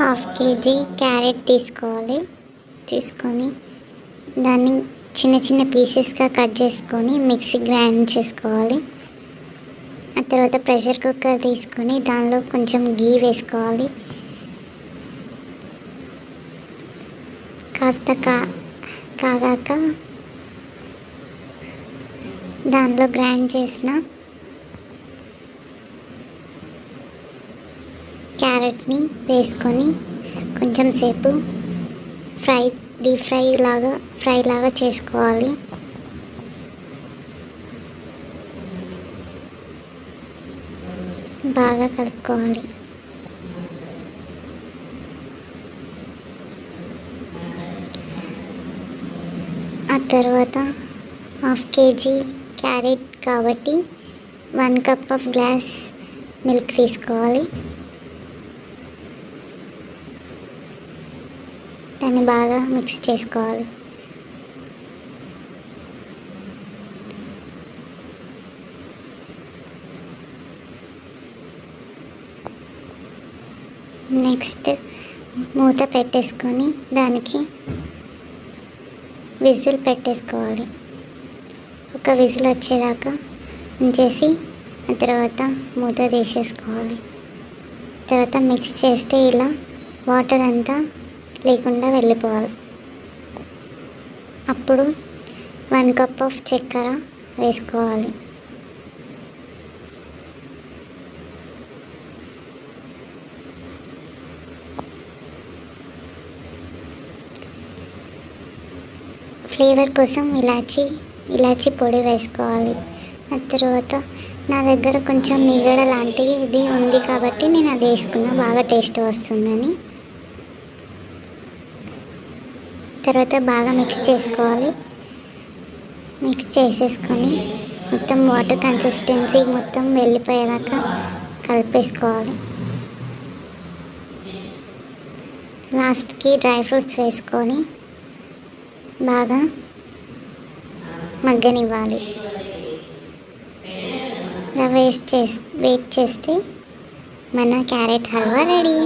Half KG carrot తీసుకోవాలి. తీసుకొని దాన్ని చిన్న చిన్న పీసెస్గా కట్ చేసుకొని మిక్సీ గ్రైండ్ చేసుకోవాలి. ఆ తర్వాత ప్రెషర్ కుక్కర్ తీసుకొని దానిలో కొంచెం గీ వేసుకోవాలి. కాస్త కాగాక దానిలో గ్రైండ్ చేసిన క్యారెట్ని వేసుకొని కొంచెం సేపు డీప్ ఫ్రై లాగా చేసుకోవాలి. బాగా కలుపుకోవాలి. ఆ తర్వాత హాఫ్ కేజీ క్యారెట్ కాబట్టి 1 కప్ ఆఫ్ గ్లాస్ మిల్క్ తీసుకోవాలి. దాన్ని బాగా మిక్స్ చేసుకోవాలి. నెక్స్ట్ మూత పెట్టేసుకొని దానికి విజిల్ పెట్టేసుకోవాలి. ఒక విజిల్ వచ్చేదాకా ఉంచేసి ఆ తర్వాత మూత తీసేసుకోవాలి. తర్వాత మిక్స్ చేస్తే ఇలా వాటర్ అంతా లేకుండా వెళ్ళిపోవాలి. అప్పుడు 1 కప్ ఆఫ్ చక్కెర వేసుకోవాలి. ఫ్లేవర్ కోసం ఇలాచీ పొడి వేసుకోవాలి. ఆ తర్వాత నా దగ్గర కొంచెం మీగడ లాంటిది ఉంది కాబట్టి నేను అది వేసుకున్నా, బాగా టేస్ట్ వస్తుందని. తర్వాత బాగా మిక్స్ చేసుకోవాలి. మిక్స్ చేసేసుకొని మొత్తం వాటర్ కన్సిస్టెన్సీ మొత్తం వెళ్ళిపోయేదాకా కలిపేసుకోవాలి. లాస్ట్కి డ్రై ఫ్రూట్స్ వేసుకొని బాగా మగ్గనివ్వాలి. వెయిట్ చేస్తే మన క్యారెట్ హల్వా రెడీ.